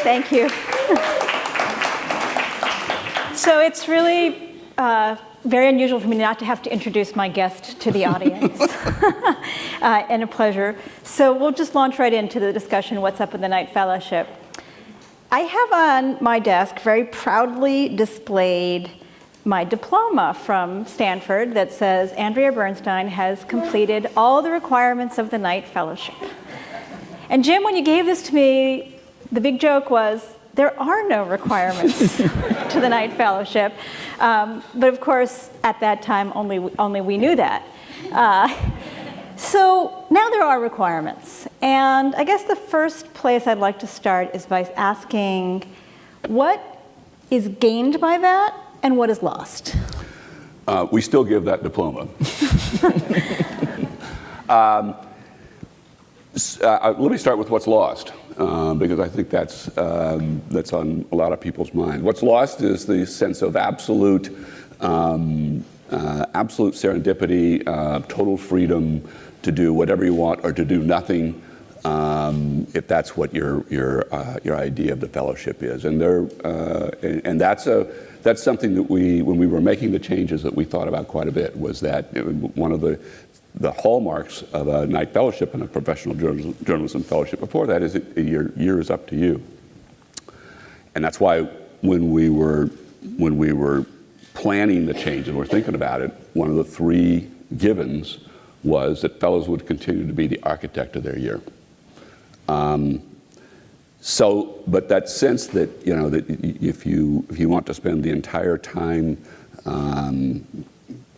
Thank you. So it's really very unusual for me not to have to introduce my guest to the audience, and a pleasure. So we'll just launch right into the discussion, what's up in the Knight Fellowship. I have on my desk very proudly displayed my diploma from Stanford that says Andrea Bernstein has completed all the requirements of the Knight Fellowship. And Jim, when you gave this to me, the big joke was, there are no requirements to the Knight Fellowship. But of course, at that time, only we knew that. So now there are requirements. And I guess the first place I'd like to start is by asking, what is gained by that and what is lost? We still give that diploma. Let me start with what's lost, because I think that's on a lot of people's mind. What's lost is the sense of absolute serendipity, total freedom to do whatever you want or to do nothing, if that's what your idea of the fellowship is. And that's something that when we were making the changes, that we thought about quite a bit, was that one of the hallmarks of a Knight Fellowship and a professional journalism fellowship before that is that your year is up to you. And that's why when we were planning the change and we're thinking about it, one of the three givens was that fellows would continue to be the architect of their year. But that sense that, that if you want to spend the entire time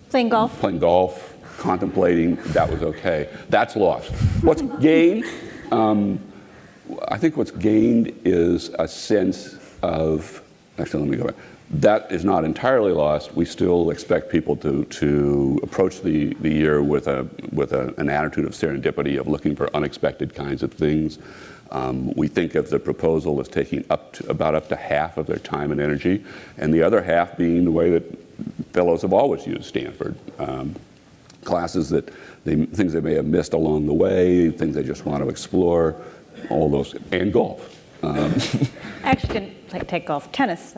playing golf, contemplating, that was okay. That's lost. What's gained? I think what's gained is a sense of, actually let me go back. That is not entirely lost. We still expect people to approach the year with an attitude of serendipity, of looking for unexpected kinds of things. We think of the proposal as taking about up to half of their time and energy, and the other half being the way that fellows have always used Stanford. Classes things they may have missed along the way, things they just want to explore, all those, and golf. I actually didn't take golf, tennis.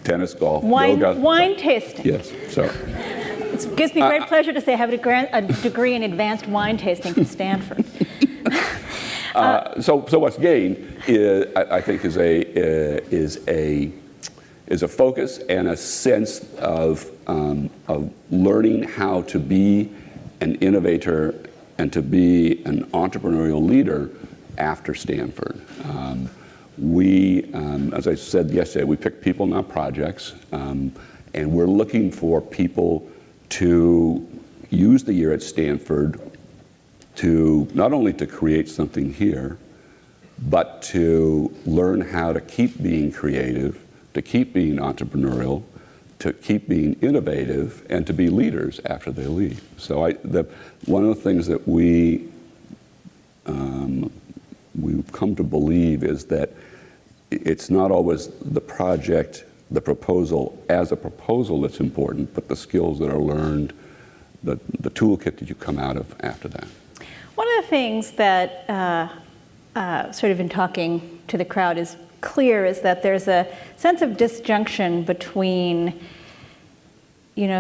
Tennis, golf, wine, yoga. Wine tasting. Yes, so. It gives me great pleasure to say I have a degree in advanced wine tasting from Stanford. So what's gained is, I think, is a focus and a sense of learning how to be an innovator and to be an entrepreneurial leader after Stanford. As I said yesterday, we pick people, not projects, and we're looking for people to use the year at Stanford to not only to create something here, but to learn how to keep being creative, to keep being entrepreneurial, to keep being innovative, and to be leaders after they leave. So one of the things that we've come to believe is that it's not always the project, the proposal as a proposal that's important, but the skills that are learned, the toolkit that you come out of after that. One of the things that sort of in talking to the crowd is clear is that there's a sense of disjunction between,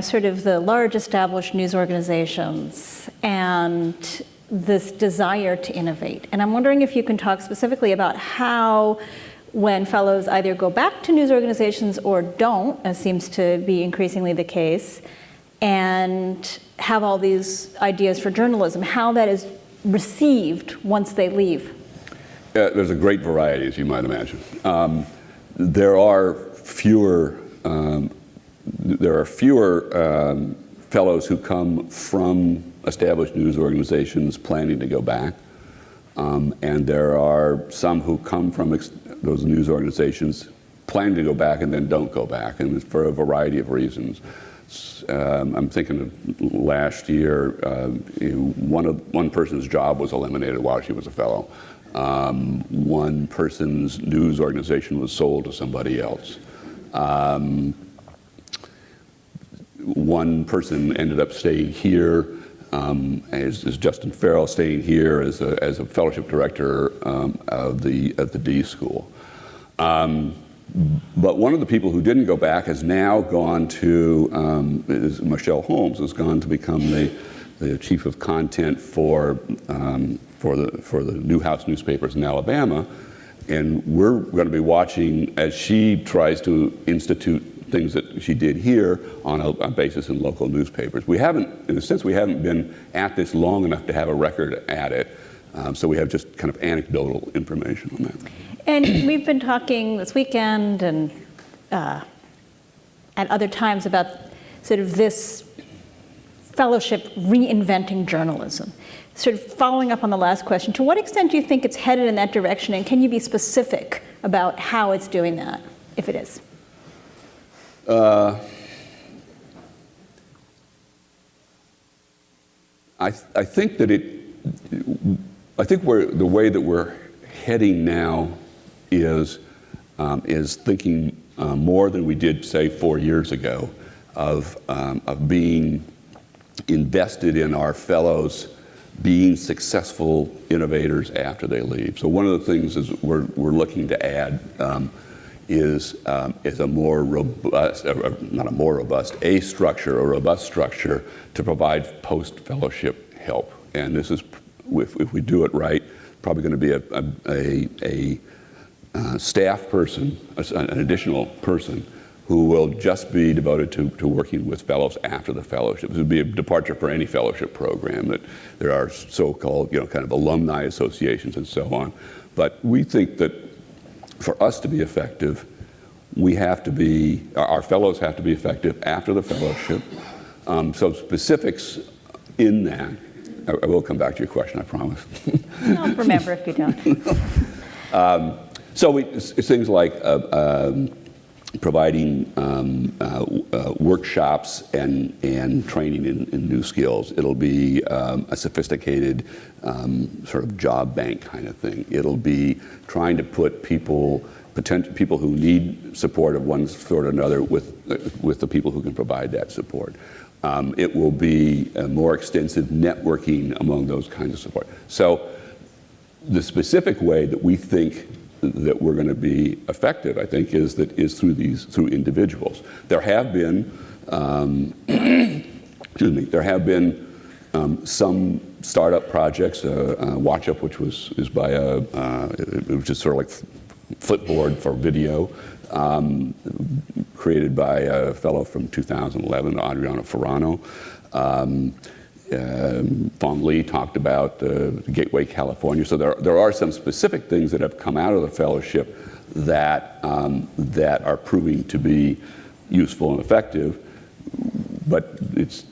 sort of the large established news organizations and this desire to innovate. And I'm wondering if you can talk specifically about how, when fellows either go back to news organizations or don't, as seems to be increasingly the case, and have all these ideas for journalism, how that is received once they leave. There's a great variety, as you might imagine. There are fewer fellows who come from established news organizations planning to go back, and there are some who come from those news organizations planning to go back and then don't go back, and for a variety of reasons. I'm thinking of last year, one person's job was eliminated while she was a fellow. One person's news organization was sold to somebody else. One person ended up staying here is Justin Farrell staying here as a fellowship director of the D School. But one of the people who didn't go back has now gone to, is Michelle Holmes, has gone to become the chief of content for the Newhouse newspapers in Alabama. And we're going to be watching as she tries to institute things that she did here on a basis in local newspapers. We haven't, in a sense, we haven't been at this long enough to have a record at it. So we have just kind of anecdotal information on that. And we've been talking this weekend and at other times about sort of this fellowship reinventing journalism. Sort of following up on the last question, to what extent do you think it's headed in that direction, and can you be specific about how it's doing that, if it is? I think that the way that we're heading now is thinking more than we did, say, 4 years ago, of being invested in our fellows being successful innovators after they leave. So one of the things is we're looking to add is a more robust, not a more robust, a robust structure to provide post-fellowship help. And this is, if we do it right, probably going to be a staff person, an additional person, who will just be devoted to working with fellows after the fellowship. This would be a departure for any fellowship program, that there are so-called, kind of alumni associations and so on. But we think that for us to be effective, our fellows have to be effective after the fellowship. So specifics in that, I will come back to your question, I promise. I'll remember if you don't. So it's things like providing workshops and training in new skills. It'll be a sophisticated sort of job bank kind of thing. It'll be trying to put potential people who need support of one sort or another with the people who can provide that support. It will be a more extensive networking among those kinds of support. So the specific way that we think that we're going to be effective, I think, is through individuals. There have been, some startup projects. Watch Up, which is by it was just sort of like Flipboard for video, created by a fellow from 2011, Adriano Ferrano. Fong Lee talked about Gateway California. So there are some specific things that have come out of the fellowship that are proving to be useful and effective. But that's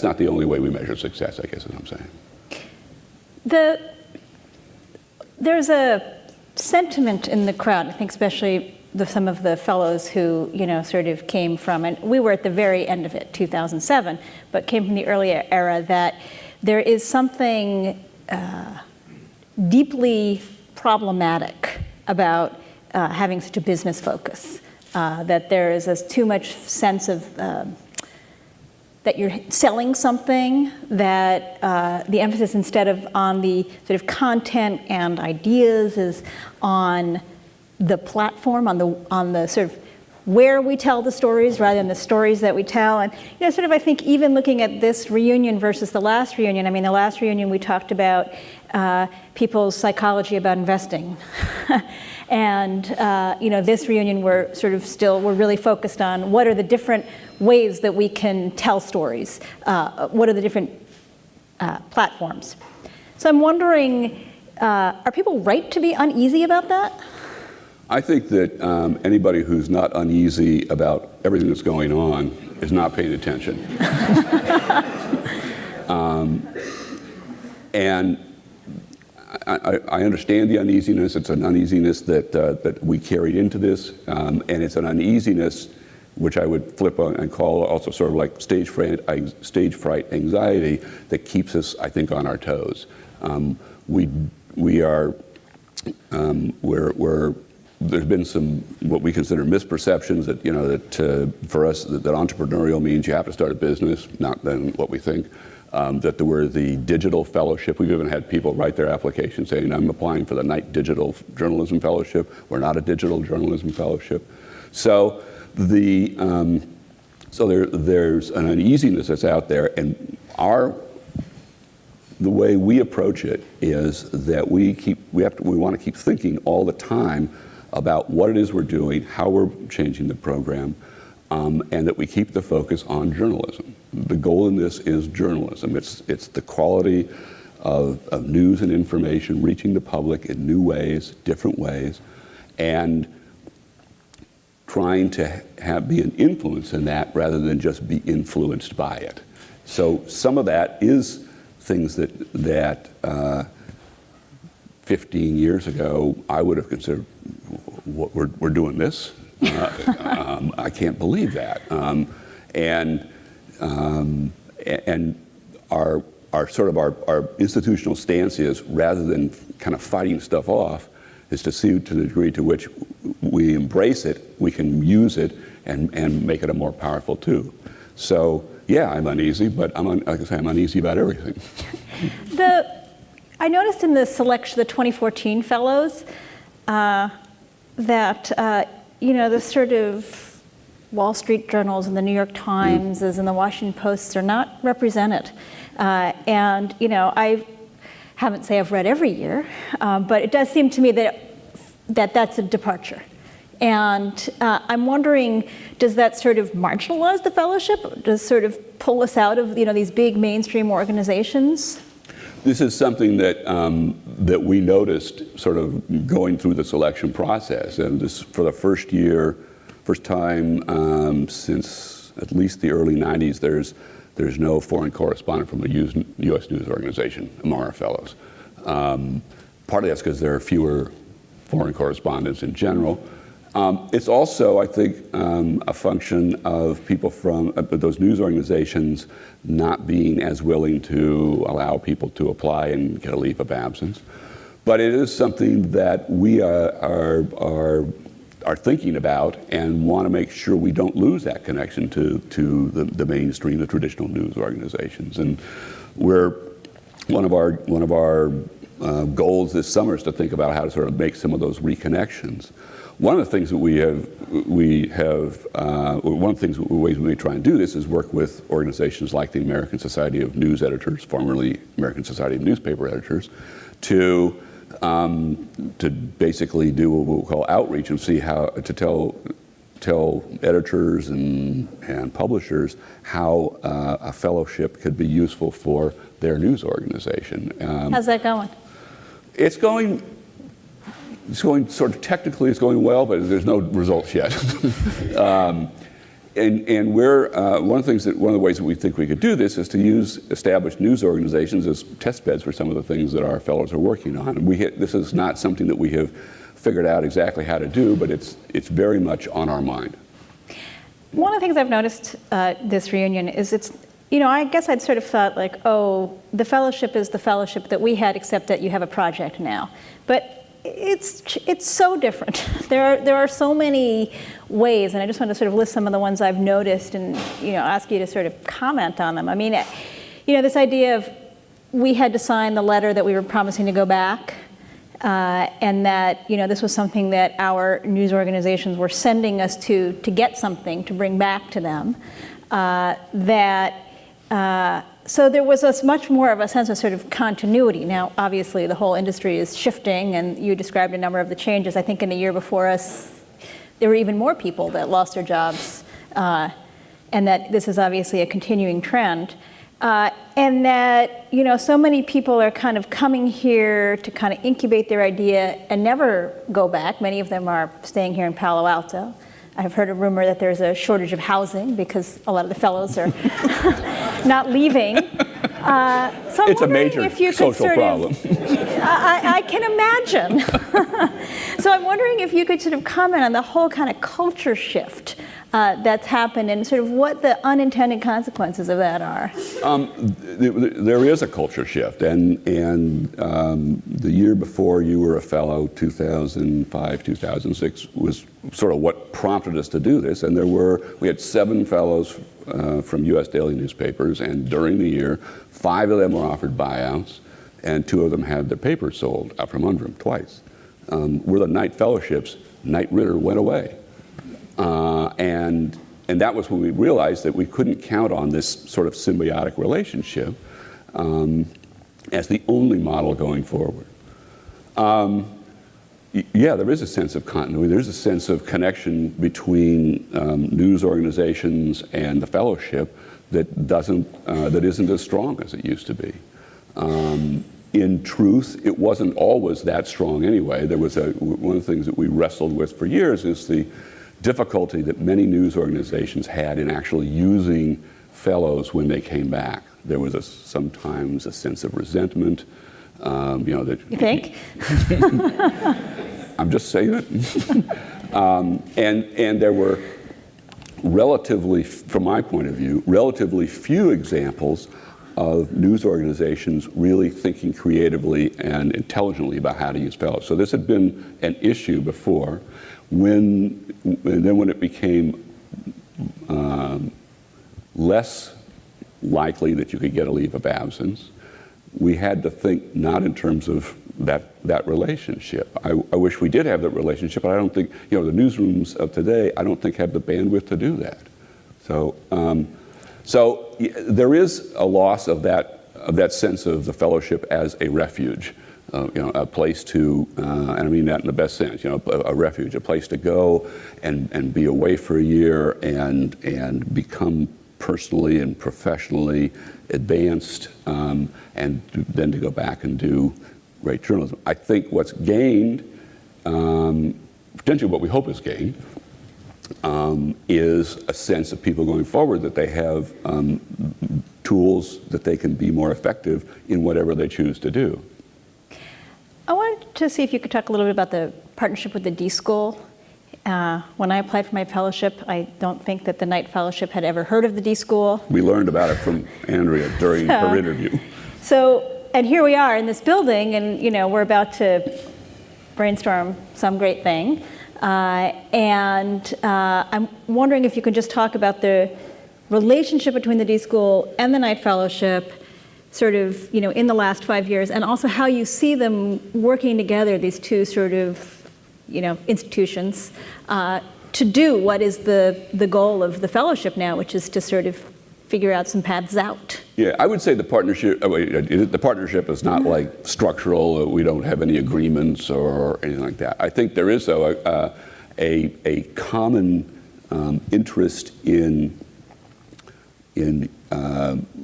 not the only way we measure success, I guess is what I'm saying. There's a sentiment in the crowd, I think especially some of the fellows who, sort of came from, and we were at the very end of it, 2007, but came from the earlier era, that there is something deeply problematic about having such a business focus, that there is too much sense of that you're selling something, that the emphasis instead of on the sort of content and ideas is on the platform, on the sort of where we tell the stories rather than the stories that we tell. And sort of I think even looking at this reunion versus the last reunion, I mean the last reunion we talked about people's psychology about investing. And this reunion we're really focused on what are the different ways that we can tell stories, what are the different platforms. So I'm wondering, are people right to be uneasy about that? I think that anybody who's not uneasy about everything that's going on is not paying attention. And I understand the uneasiness. It's an uneasiness that we carried into this, and it's an uneasiness which I would flip on and call also sort of like stage fright anxiety that keeps us, I think, on our toes. We're there's been some what we consider misperceptions that that for us that entrepreneurial means you have to start a business, not then what we think. That there were the digital fellowship. We've even had people write their application saying, I'm applying for the Knight Digital Journalism Fellowship. We're not a digital journalism fellowship. So there's an uneasiness that's out there, and the way we approach it is that we want to keep thinking all the time about what it is we're doing, how we're changing the program, and that we keep the focus on journalism. The goal in this is journalism. It's the quality of news and information reaching the public in new ways, different ways, and trying to be an influence in that rather than just be influenced by it. So some of that is things that 15 years ago I would have considered, we're doing this? I can't believe that. And our institutional stance is, rather than kind of fighting stuff off, is to see to the degree to which we embrace it, we can use it and make it a more powerful tool. So yeah, I'm uneasy, but like I say, I'm uneasy about everything. I noticed in the selection, the 2014 fellows, that the sort of Wall Street journals and the New York Times and the Washington Post are not represented. And I haven't say I've read every year, but it does seem to me that that's a departure. And I'm wondering, does that sort of marginalize the fellowship? Does sort of pull us out of these big mainstream organizations? This is something that that we noticed sort of going through the selection process, and this for the first time since at least the early 90s. There's no foreign correspondent from a U.S. news organization among our fellows. Partly that's because there are fewer foreign correspondents in general. It's also, I think, a function of people from those news organizations not being as willing to allow people to apply and get a leave of absence. But it is something that we are thinking about and want to make sure we don't lose that connection to the mainstream, the traditional news organizations. And one of our goals this summer is to think about how to sort of make some of those reconnections. One of the things that one of the ways we try and do this is work with organizations like the American Society of News Editors, formerly American Society of Newspaper Editors, to basically do what we'll call outreach and see how to tell editors and publishers how a fellowship could be useful for their news organization. How's that going? It's going sort of technically, it's going well, but there's no results yet. And we're one of the ways that we think we could do this is to use established news organizations as test beds for some of the things that our fellows are working on. And this is not something that we have figured out exactly how to do, but it's very much on our mind. One of the things I've noticed this reunion is I guess I'd sort of thought like, oh, the fellowship is the fellowship that we had, except that you have a project now. But it's so different. There are so many ways, and I just want to sort of list some of the ones I've noticed and ask you to sort of comment on them. I mean, this idea of we had to sign the letter that we were promising to go back, and that this was something that our news organizations were sending us to get something to bring back to them. So there was much more of a sense of sort of continuity. Now, obviously, the whole industry is shifting, and you described a number of the changes. I think in the year before us, there were even more people that lost their jobs, and that this is obviously a continuing trend. And that, so many people are kind of coming here to kind of incubate their idea and never go back. Many of them are staying here in Palo Alto. I've heard a rumor that there's a shortage of housing because a lot of the fellows are not leaving. So it's a major social problem. I can imagine. So I'm wondering if you could sort of comment on the whole kind of culture shift that's happened and sort of what the unintended consequences of that are. There is a culture shift, and the year before you were a fellow, 2005, 2006, was sort of what prompted us to do this. And we had 7 fellows from U.S. daily newspapers, and during the year, 5 of them were offered buyouts, and 2 of them had their papers sold out from under them twice. We're the Knight Fellowships. Knight Ridder went away. And that was when we realized that we couldn't count on this sort of symbiotic relationship as the only model going forward. Yeah, there is a sense of continuity. There's a sense of connection between news organizations and the fellowship that isn't as strong as it used to be. In truth, it wasn't always that strong anyway. There was one of the things that we wrestled with for years is the difficulty that many news organizations had in actually using fellows when they came back. There was sometimes a sense of resentment. That you think? I'm just saying it. And there were relatively, from my point of view, relatively few examples of news organizations really thinking creatively and intelligently about how to use fellows. So this had been an issue before. When it became less likely that you could get a leave of absence, we had to think not in terms of that relationship. I wish we did have that relationship, but I don't think, the newsrooms of today, I don't think have the bandwidth to do that. So there is a loss of that sense of the fellowship as a refuge. A place to, and I mean that in the best sense, a refuge, a place to go and be away for a year and become personally and professionally advanced, and then to go back and do great journalism. I think what's gained, potentially what we hope is gained, is a sense of people going forward that they have tools that they can be more effective in whatever they choose to do. I wanted to see if you could talk a little bit about the partnership with the D-School. When I applied for my fellowship, I don't think that the Knight Fellowship had ever heard of the D-School. We learned about it from Andrea during her interview. And here we are in this building, and we're about to brainstorm some great thing. And I'm wondering if you could just talk about the relationship between the D-School and the Knight Fellowship, sort of, in the last 5 years, and also how you see them working together, these two sort of, institutions, to do what is the goal of the fellowship now, which is to sort of figure out some paths out. Yeah, I would say the partnership is not like structural. We don't have any agreements or anything like that. I think there is, though, a common interest in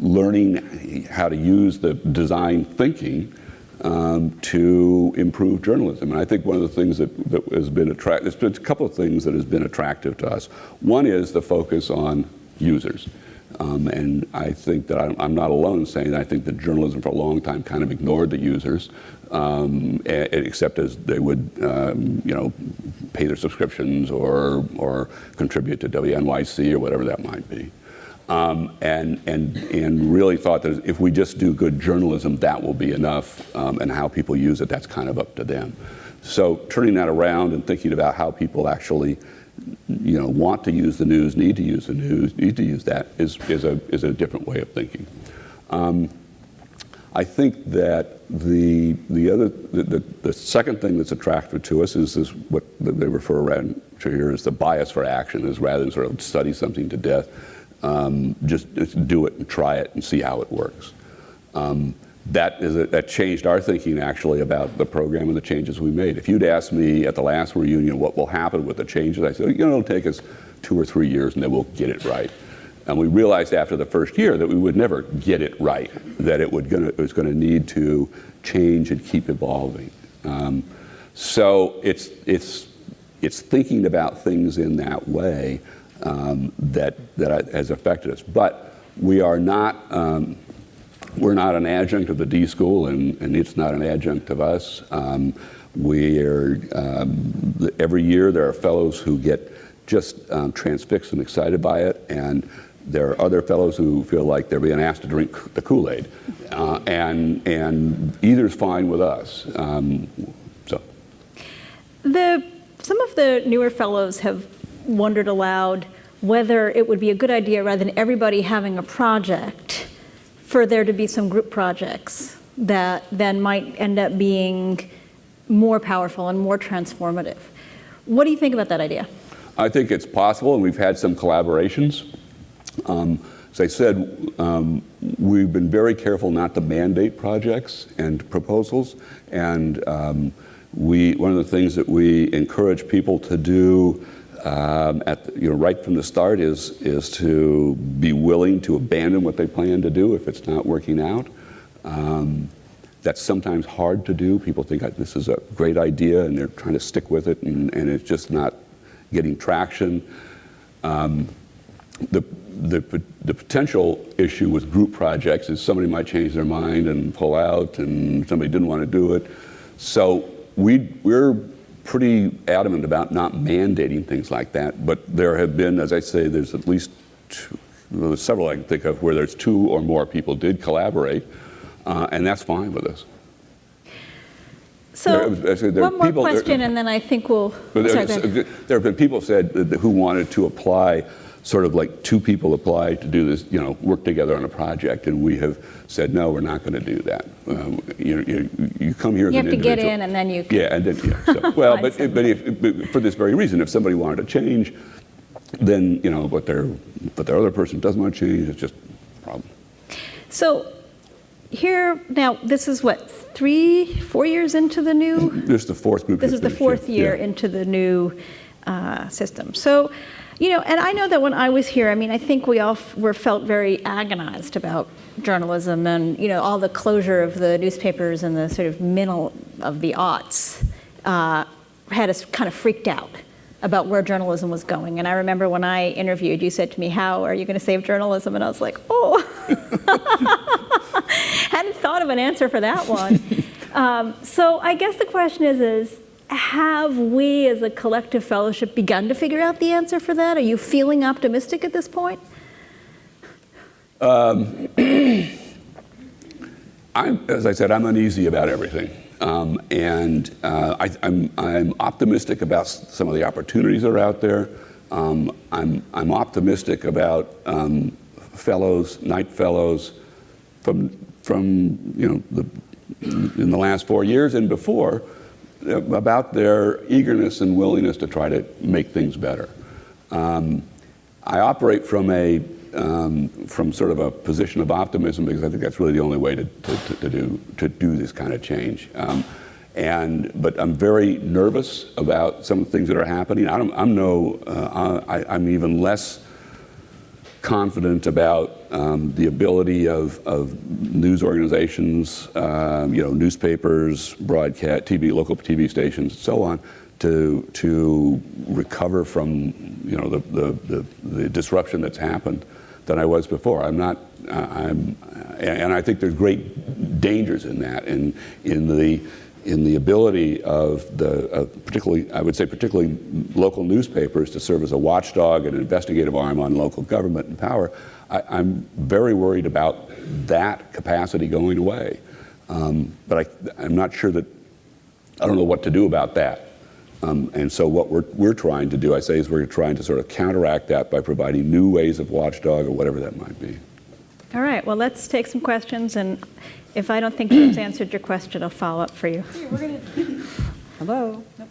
learning how to use the design thinking to improve journalism. And I think one of the things that has been attractive, there's been a couple of things that has been attractive to us. One is the focus on users. And I think that I'm not alone in saying that I think that journalism for a long time kind of ignored the users, except as they would, pay their subscriptions or contribute to WNYC or whatever that might be. And really thought that if we just do good journalism, that will be enough, and how people use it, that's kind of up to them. So turning that around and thinking about how people actually, want to use the news, need to use the news, need to use that is a different way of thinking. I think that the second thing that's attractive to us is this, what they refer around to here as the bias for action, is rather than sort of study something to death, just do it and try it and see how it works. That changed our thinking actually about the program and the changes we made. If you'd asked me at the last reunion what will happen with the changes, I said, it'll take us 2 or 3 years and then we'll get it right. And we realized after the first year that we would never get it right, that it was going to need to change and keep evolving. So it's thinking about things in that way that has affected us. But we are not. We're not an adjunct of the D-School, and it's not an adjunct of us. Every year there are fellows who get just transfixed and excited by it, and there are other fellows who feel like they're being asked to drink the Kool-Aid, and either's fine with us. Some of the newer fellows have wondered aloud whether it would be a good idea, rather than everybody having a project, for there to be some group projects that then might end up being more powerful and more transformative. What do you think about that idea? I think it's possible, and we've had some collaborations. As I said, we've been very careful not to mandate projects and proposals, and one of the things that we encourage people to do right from the start is to be willing to abandon what they plan to do if it's not working out. That's sometimes hard to do. People think this is a great idea and they're trying to stick with it, and it's just not getting traction. The potential issue with group projects is somebody might change their mind and pull out, and somebody didn't want to do it. So we're pretty adamant about not mandating things like that. But there have been, as I say, there's at least there's several I can think of where there's 2 or more people did collaborate, and that's fine with us. So one more question, and then I think we'll. There have been people who wanted to apply, sort of like 2 people apply to do this, work together on a project, and we have said no, we're not going to do that. You come here as an individual. You have to get in, and then you. Yeah, and then So, well, but for this very reason, if somebody wanted to change, then but their other person doesn't want to change, it's just a problem. So. Here, now, this is what, 3-4 years into the new? This is the 4th group. This is the 4th year into the new system. So, and I know that when I was here, I think we all felt very agonized about journalism and, all the closure of the newspapers in the sort of middle of the aughts had us kind of freaked out about where journalism was going. And I remember when I interviewed, you said to me, how are you going to save journalism? And I was like, oh. Hadn't thought of an answer for that one. So I guess the question is have we as a collective fellowship begun to figure out the answer for that? Are you feeling optimistic at this point? As I said, I'm uneasy about everything. I'm optimistic about some of the opportunities that are out there. I'm optimistic about fellows, Knight Fellows, from in the last 4 years and before, about their eagerness and willingness to try to make things better. I operate from sort of a position of optimism because I think that's really the only way to do this kind of change. But I'm very nervous about some of the things that are happening. I'm even less confident about the ability of news organizations, newspapers, broadcast, TV, local TV stations, and so on, to recover from the disruption that's happened than I was before. And I think there's great dangers in that, in the ability of particularly local newspapers to serve as a watchdog and investigative arm on local government and power. I'm very worried about that capacity going away. But I'm not sure that, I don't know what to do about that. And so what we're trying to do, I say, is we're trying to sort of counteract that by providing new ways of watchdog or whatever that might be. All right, well, let's take some questions, and if I don't think Jim's answered your question, I'll follow up for you. Hey, we're going to... Hello? Nope.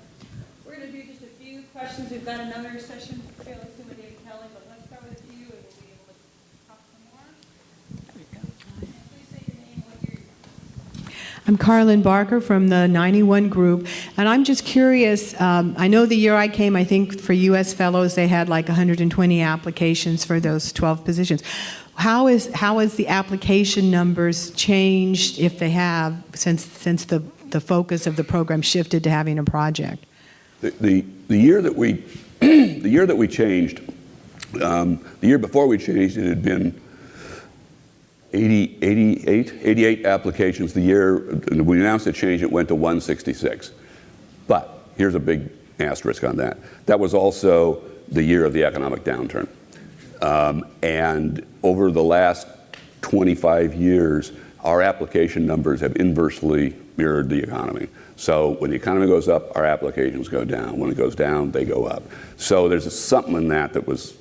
We're going to do just a few questions. We've got another session fairly soon with David Kelly, but let's start with a few, and we'll be able to talk some more. There we go. And please say your name and what year you're from. I'm Carlin Barker from the 91 group, and I'm just curious, I know the year I came, I think for U.S. Fellows, they had like 120 applications for those 12 positions. How is the application numbers changed, if they have, since the focus of the program shifted to having a project? The year that we changed, the year before we changed, it had been 88 applications. The year we announced the change, it went to 166. But here's a big asterisk on that. That was also the year of the economic downturn. And over the last 25 years, our application numbers have inversely mirrored the economy. So when the economy goes up, our applications go down. When it goes down, they go up. So there's something in that was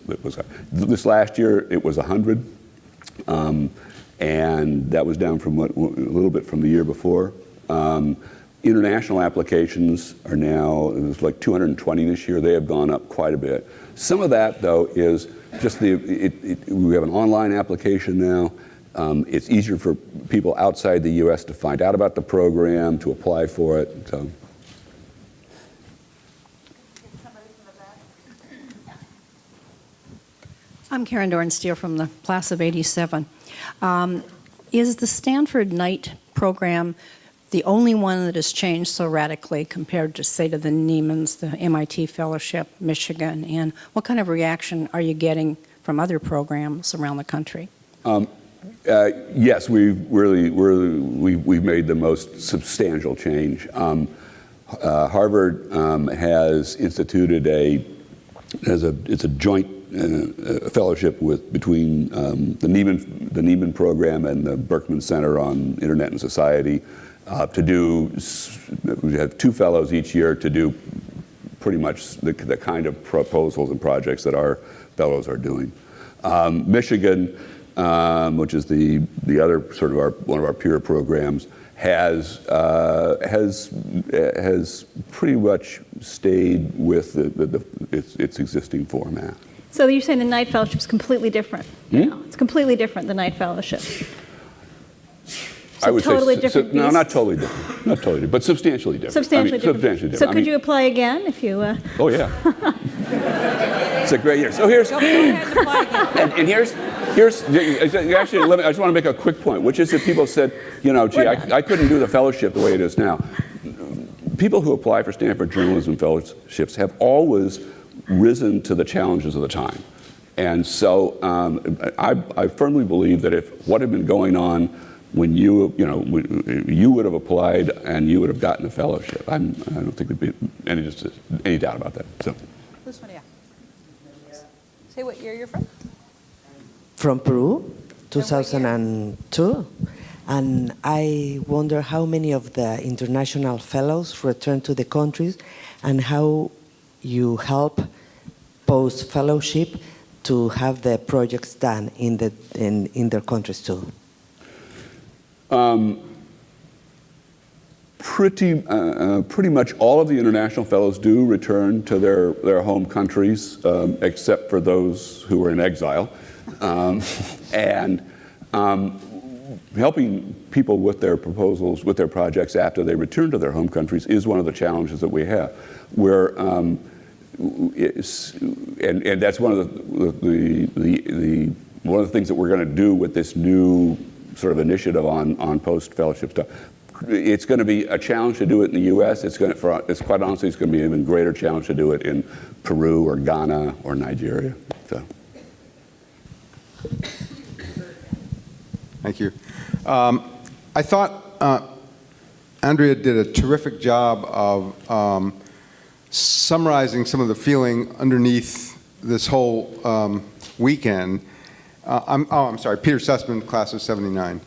this last year, it was 100. And that was down from a little bit from the year before. International applications are now, it was like 220 this year. They have gone up quite a bit. Some of that, though, is just we have an online application now. It's easier for people outside the U.S. to find out about the program, to apply for it. So. I'm Karen Dornsteer from the class of '87. Is the Stanford Knight program the only one that has changed so radically compared to, say, to the Niemann's, the MIT Fellowship, Michigan? And what kind of reaction are you getting from other programs around the country? Yes, we've made the most substantial change. Harvard has instituted it's a joint fellowship between the Nieman program and the Berkman Center on Internet and Society we have 2 fellows each year to do pretty much the kind of proposals and projects that our fellows are doing. Michigan, which is the other sort of one of our peer programs, has pretty much stayed with its existing format. So you're saying the Knight Fellowship is completely different? Hmm? It's completely different, the Knight Fellowship. I would totally say, different no, beast? not totally different, not totally, but substantially different. Substantially different. Substantially different. So could you apply again if you... Oh, yeah. It's a great year. So here's... Go ahead and apply again. And here's actually, I just want to make a quick point, which is that people said, gee, I couldn't do the fellowship the way it is now. People who apply for Stanford journalism fellowships have always risen to the challenges of the time. And so I firmly believe that if what had been going on when you would have applied and you would have gotten a fellowship, I don't think there'd be any doubt about that. So. This one, yeah. Say what year you're from. From Peru, 2002. And I wonder how many of the international fellows return to the countries and how you help post-fellowship to have the projects done in their countries too. Pretty much all of the international fellows do return to their home countries, except for those who are in exile. Helping people with their proposals, with their projects after they return to their home countries is one of the challenges that we have. And that's one of the things that we're going to do with this new sort of initiative on post-fellowship stuff. It's going to be a challenge to do it in the U.S. It's quite honestly, it's going to be an even greater challenge to do it in Peru or Ghana or Nigeria. So. Thank you. I thought Andrea did a terrific job of summarizing some of the feeling underneath this whole weekend. I'm sorry, Peter Sussman, class of '79.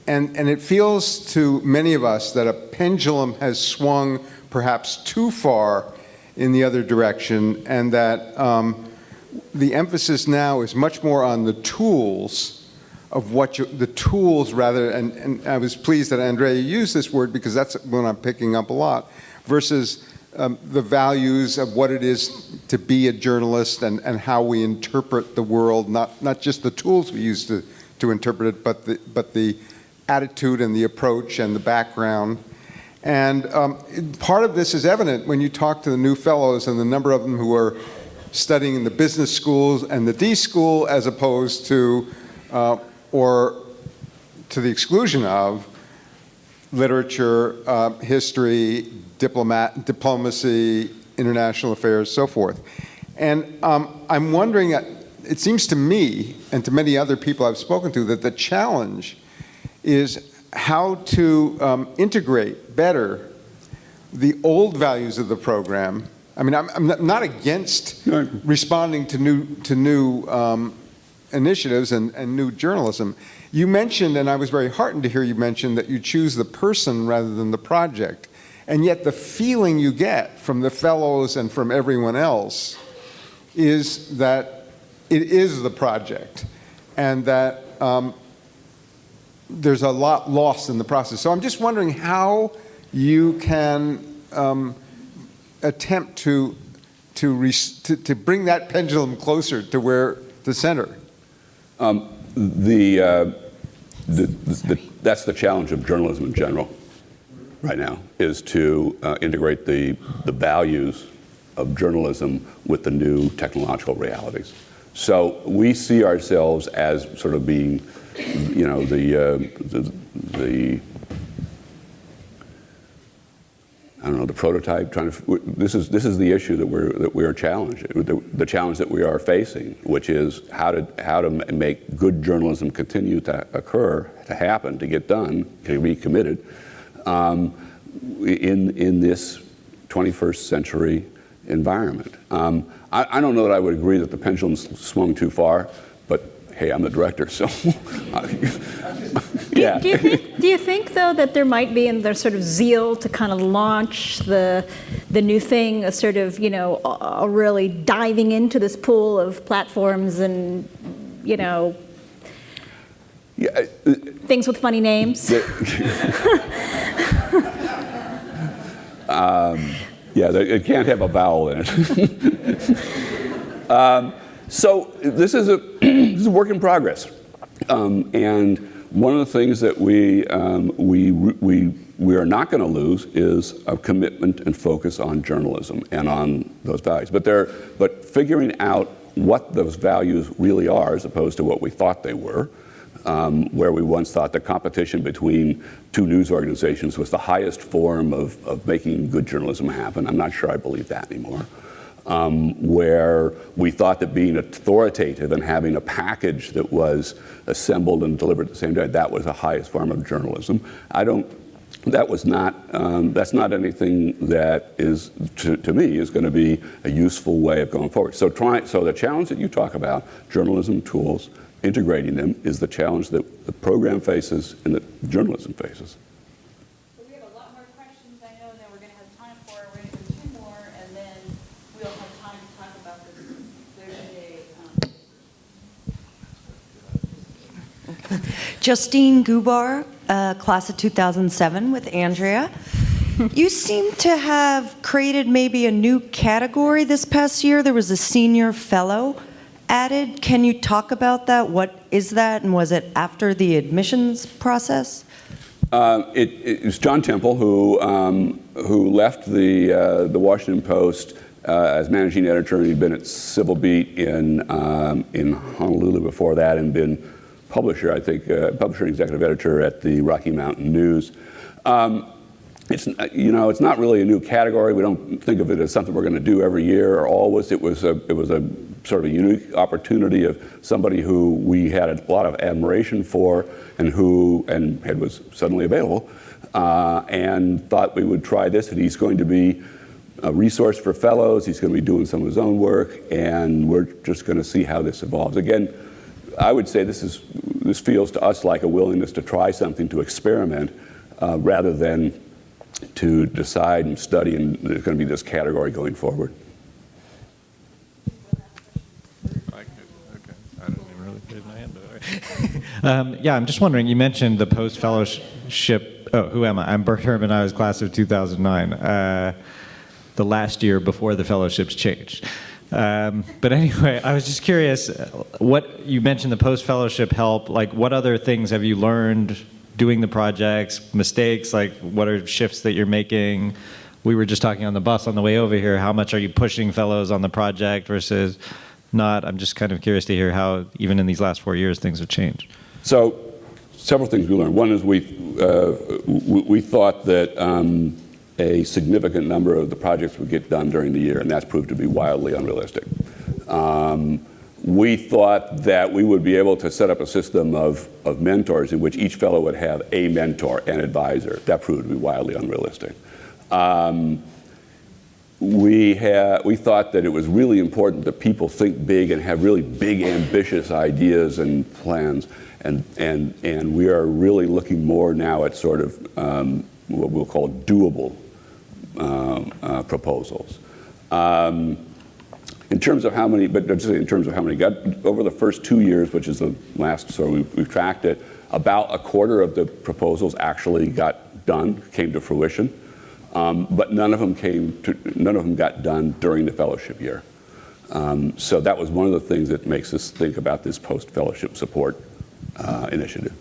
And it feels to many of us that a pendulum has swung perhaps too far in the other direction, and that the emphasis now is much more on the tools of the tools rather, and I was pleased that Andrea used this word because that's what I'm picking up a lot, versus the values of what it is to be a journalist and how we interpret the world, not just the tools we use to interpret it, but the attitude and the approach and the background. And part of this is evident when you talk to the new fellows and the number of them who are studying in the business schools and the D school as opposed to, or to the exclusion of, literature, history, diplomacy, international affairs, so forth. And I'm wondering, it seems to me, and to many other people I've spoken to, that the challenge is how to integrate better the old values of the program I mean, I'm not against responding to new initiatives and new journalism. You mentioned, and I was very heartened to hear you mention, that you choose the person rather than the project. And yet the feeling you get from the fellows and from everyone else is that it is the project, and that there's a lot lost in the process. So I'm just wondering how you can attempt to bring that pendulum closer to where the center. That's the challenge of journalism in general right now, is to integrate the values of journalism with the new technological realities. So we see ourselves as sort of being, you know, I don't know, the prototype. This is the issue that we are challenged. The challenge that we are facing, which is how to make good journalism continue to occur, to happen, to get done, to be committed, in this 21st century environment. I don't know that I would agree that the pendulum's swung too far, but hey, I'm the director, so yeah. Do you think though that there might be in their sort of zeal to kind of launch the new thing, a sort of, you know, a really diving into this pool of platforms and, you know, things with funny names? Yeah, it can't have a vowel in it. So this is a work in progress, and one of the things that we are not going to lose is a commitment and focus on journalism and on those values. But figuring out what those values really are, as opposed to what we thought they were, where we once thought the competition between two news organizations was the highest form of making good journalism happen. I'm not sure I believe that anymore. Where we thought that being authoritative and having a package that was assembled and delivered at the same time, that was the highest form of journalism. That's not anything that is, to me, is going to be a useful way of going forward. So the challenge that you talk about, journalism tools, integrating them, is the challenge that the program faces and that journalism faces. So we have a lot more questions, I know, that we're going to have time for. We're going to do two more, and then we'll have time to talk about this Thursday. Justine Gubar, class of 2007 with Andrea. You seem to have created maybe a new category this past year. There was a senior fellow added. Can you talk about that? What is that, and was it after the admissions process? It was John Temple who left the Washington Post as managing editor, and he'd been at Civil Beat in Honolulu before that, and been publisher, I think, publisher and executive editor at the Rocky Mountain News. It's not really a new category. We don't think of it as something we're going to do every year or always. It was a sort of a unique opportunity of somebody who we had a lot of admiration for, and was suddenly available, and thought we would try this. And he's going to be a resource for fellows. He's going to be doing some of his own work, and we're just going to see how this evolves. Again, I would say this feels to us like a willingness to try something, to experiment, rather than to decide and study, and there's going to be this category going forward. I didn't even really raise my hand, but yeah, I'm just wondering, you mentioned the post-fellowship. Oh, who am I? I'm Bert Herman. I was class of 2009, the last year before the fellowships changed. But anyway, I was just curious, what you mentioned the post-fellowship help, like what other things have you learned doing the projects, mistakes, like what are shifts that you're making? We were just talking on the bus on the way over here, how much are you pushing fellows on the project versus not? I'm just kind of curious to hear how, even in these last 4 years, things have changed. So, several things we learned. One is we thought that a significant number of the projects would get done during the year, and that's proved to be wildly unrealistic. We thought that we would be able to set up a system of mentors in which each fellow would have a mentor and advisor. That proved to be wildly unrealistic. we thought that it was really important that people think big and have really big, ambitious ideas and plans. And we are really looking more now at sort of what we'll call doable proposals. In terms of how many, but just in terms of how many got over the first 2 years, which is the last, so we've tracked it, about a quarter of the proposals actually got done, came to fruition, but none of them got done during the fellowship year. So that was one of the things that makes us think about this post-fellowship support initiative.